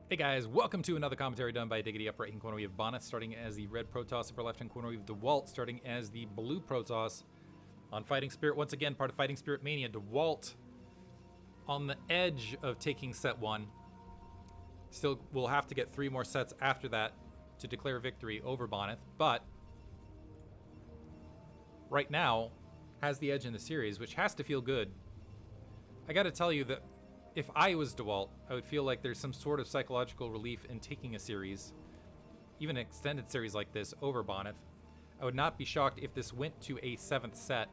Hey guys, welcome to another commentary done by Diggity. Up right hand corner we have Boynth starting as the red Protoss. Upper left hand corner we have Dewalt starting as the blue Protoss. On Fighting Spirit, once again part of Fighting Spirit Mania, Dewalt on the edge of taking set 1. Still, we'll have to get 3 more sets after that to declare victory over Boynth, but right now has the edge in the series, which has to feel good. I gotta tell you that if I was Dewalt, I would feel like there's some sort of psychological relief in taking a series, even an extended series like this, over Boynth. I would not be shocked if this went to a 7th set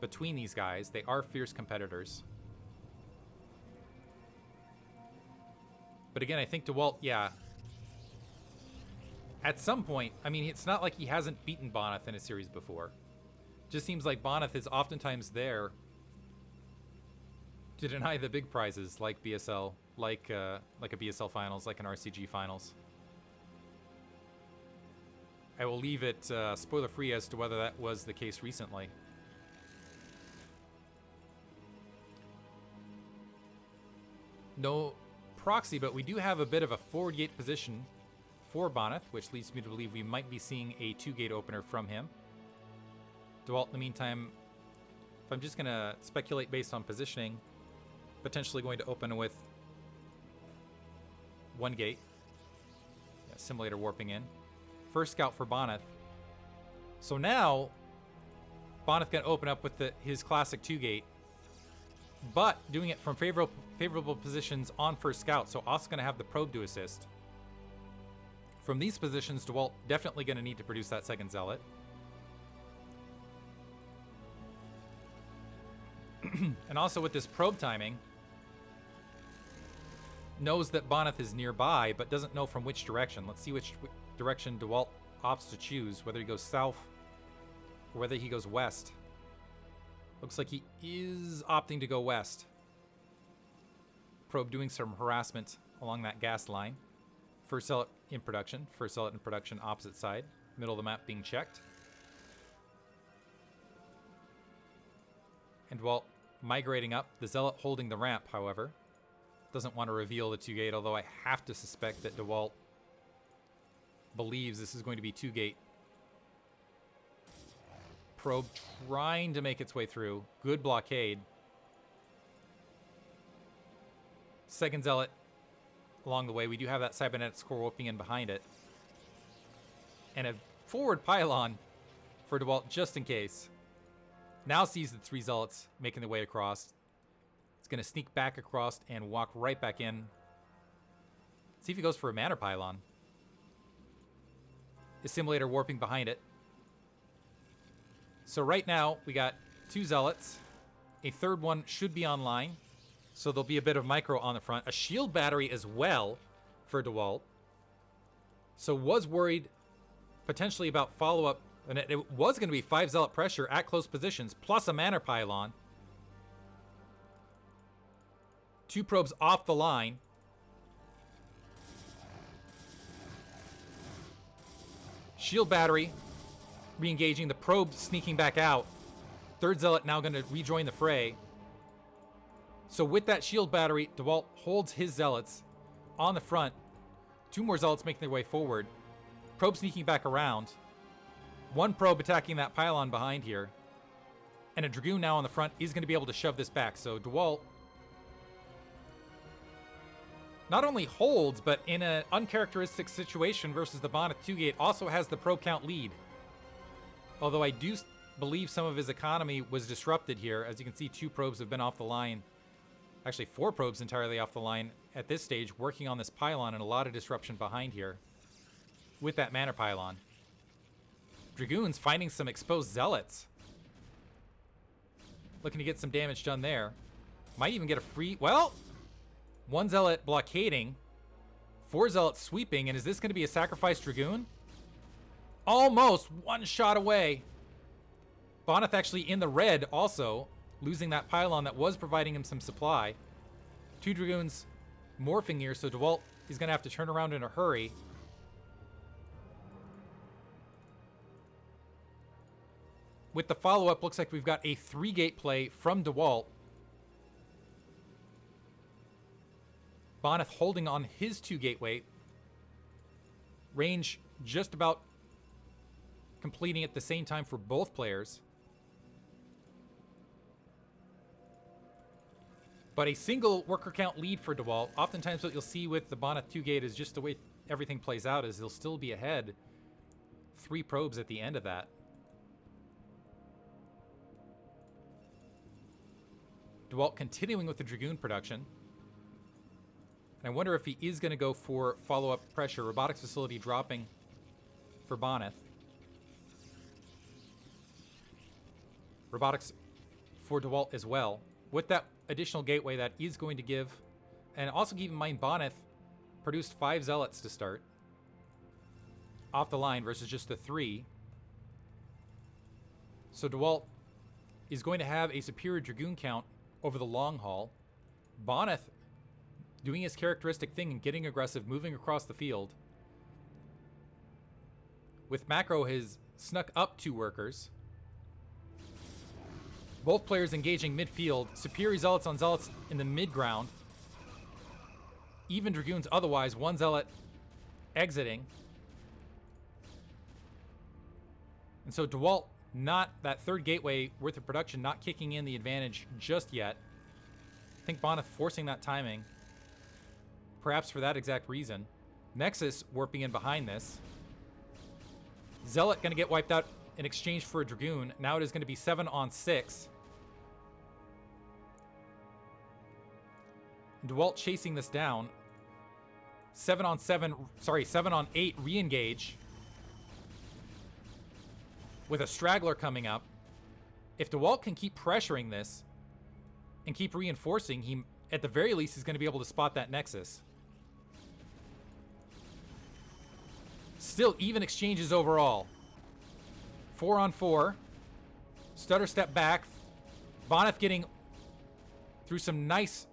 between these guys. They are fierce competitors. But again, I think Dewalt, yeah. At some point, I mean, it's not like he hasn't beaten Boynth in a series before. Just seems like Boynth is oftentimes there to deny the big prizes like BSL, like a BSL finals, like an RCG finals. I will leave it spoiler-free as to whether that was the case recently. No proxy, but we do have a bit of a forward gate position for Boynth, which leads me to believe we might be seeing a 2-gate opener from him. Dewalt, in the meantime, if I'm just going to speculate based on positioning, potentially going to open with 1 gate. Yeah, simulator warping in. First scout for Boynth. So now, Boynth can open up with his classic 2-gate, but doing it from favorable positions on first scout, so also going to have the probe to assist. From these positions, Dewalt definitely going to need to produce that second zealot. And also with this probe timing, knows that Boynth is nearby, but doesn't know from which direction. Let's see which direction Dewalt opts to choose, whether he goes south or whether he goes west. Looks like he is opting to go west. Probe doing some harassment along that gas line. First zealot in production. First zealot in production opposite side. Middle of the map being checked. And Dewalt migrating up. The zealot holding the ramp, however. Doesn't want to reveal the 2-gate, although I have to suspect that Dewalt believes this is going to be 2-gate. Probe trying to make its way through. Good blockade. Second zealot along the way. We do have that cybernetics core whooping in behind it. And a forward pylon for Dewalt just in case. Now sees the 3 zealots making their way across. It's going to sneak back across and walk right back in. See if he goes for a mana pylon. Assimilator warping behind it. So right now, we got 2 zealots. A third one should be online. So there'll be a bit of micro on the front. A shield battery as well for Dewalt. So was worried potentially about follow-up. And it was going to be 5 zealot pressure at close positions, plus a mana pylon. 2 probes off the line. Shield battery re-engaging. The probe sneaking back out. Third zealot now going to rejoin the fray. So with that shield battery, Dewalt holds his zealots on the front. 2 more zealots making their way forward. Probe sneaking back around. 1 probe attacking that pylon behind here. And a Dragoon now on the front is going to be able to shove this back. So Dewalt not only holds, but in an uncharacteristic situation versus the Boynth 2-gate, also has the probe count lead. Although I do believe some of his economy was disrupted here. As you can see, 2 probes have been off the line. Actually, 4 probes entirely off the line at this stage, working on this pylon, and a lot of disruption behind here with that mana pylon. Dragoons finding some exposed zealots. Looking to get some damage done there. Might even get a free... Well, 1 zealot blockading. 4 zealots sweeping. And is this going to be a sacrificed Dragoon? Almost 1 shot away. Boynth actually in the red also. Losing that pylon that was providing him some supply. 2 Dragoons morphing here. So Dewalt is going to have to turn around in a hurry. With the follow-up, looks like we've got a 3-gate play from Dewalt. Boynth holding on his 2 gateway. Range just about completing at the same time for both players. But a single worker count lead for Dewalt. Oftentimes what you'll see with the Boynth 2 gate is just the way everything plays out is he'll still be ahead 3 probes at the end of that. Dewalt continuing with the Dragoon production. And I wonder if he is going to go for follow-up pressure. Robotics facility dropping for Boynth. Robotics for Dewalt as well. With that additional gateway, that is going to give... And also keep in mind, Boynth produced 5 Zealots to start. Off the line versus just the 3. So Dewalt is going to have a superior Dragoon count over the long haul. Boynth doing his characteristic thing and getting aggressive, moving across the field. With Macro has snuck up 2 workers. Both players engaging midfield. Superior Zealots on Zealots in the mid-ground. Even Dragoons otherwise. 1 Zealot exiting. And so Dewalt, not that 3rd gateway worth of production, not kicking in the advantage just yet. I think Boynth forcing that timing. Perhaps for that exact reason. Nexus warping in behind this. Zealot going to get wiped out in exchange for a Dragoon. Now it is going to be 7 on 6. Dewalt chasing this down. 7 on 8 re-engage. With a straggler coming up. If Dewalt can keep pressuring this and keep reinforcing, he at the very least is going to be able to spot that Nexus. Still even exchanges overall. 4 on 4. Stutter step back. Boynth getting through some nice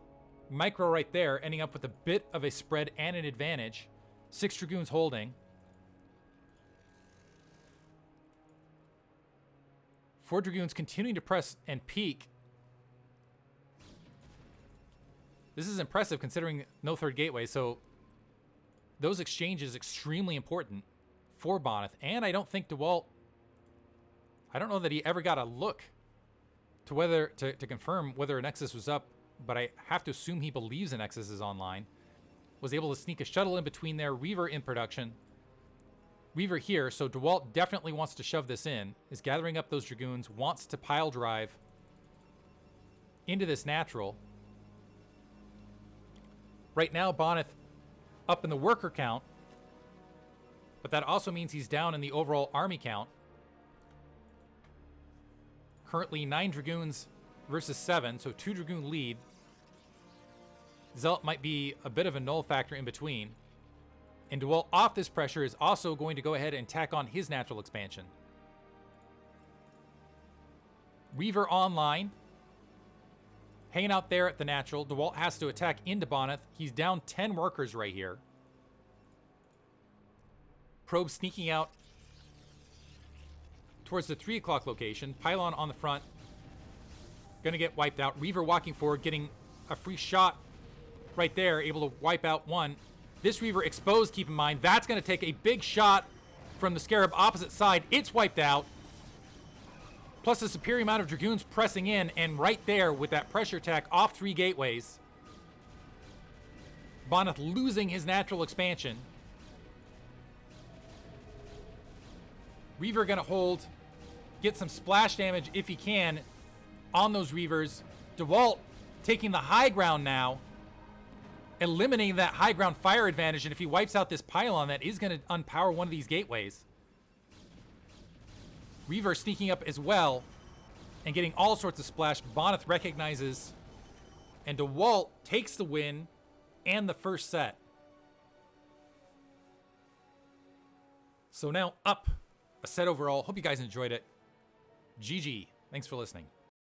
micro right there, ending up with a bit of a spread and an advantage. 6 Dragoons holding. 4 Dragoons continuing to press and peak. This is impressive considering no 3rd gateway, so those exchanges extremely important for Boynth. And I don't think Dewalt, I don't know that he ever got a look to whether to confirm whether a Nexus was up, but I have to assume he believes a Nexus is online. Was able to sneak a shuttle in between there. Reaver in production. Reaver here, so Dewalt definitely wants to shove this in. Is gathering up those Dragoons, wants to pile drive into this natural. Right now, Boynth up in the worker count, but that also means he's down in the overall army count. Currently 9 Dragoons versus 7, so 2 Dragoon lead. Zealot might be a bit of a null factor in between. And Dewalt off this pressure is also going to go ahead and tack on his natural expansion. Reaver online. Hanging out there at the natural. Dewalt has to attack into Boynth. He's down 10 workers right here. Probe sneaking out towards the 3 o'clock location. Pylon on the front. Gonna get wiped out. Reaver walking forward, getting a free shot right there. Able to wipe out 1. This Reaver exposed, keep in mind. That's going to take a big shot from the Scarab opposite side. It's wiped out. Plus a superior amount of Dragoons pressing in. And right there with that pressure attack off 3 gateways. Boynth losing his natural expansion. Reaver going to hold. Get some splash damage if he can on those Reavers. Dewalt taking the high ground now. Eliminating that high ground fire advantage, and if he wipes out this pylon, that is going to unpower one of these gateways. Reaver sneaking up as well and getting all sorts of splash. Boynth recognizes, and Dewalt takes the win and the first set. So now up a set overall. Hope you guys enjoyed it. GG. Thanks for listening.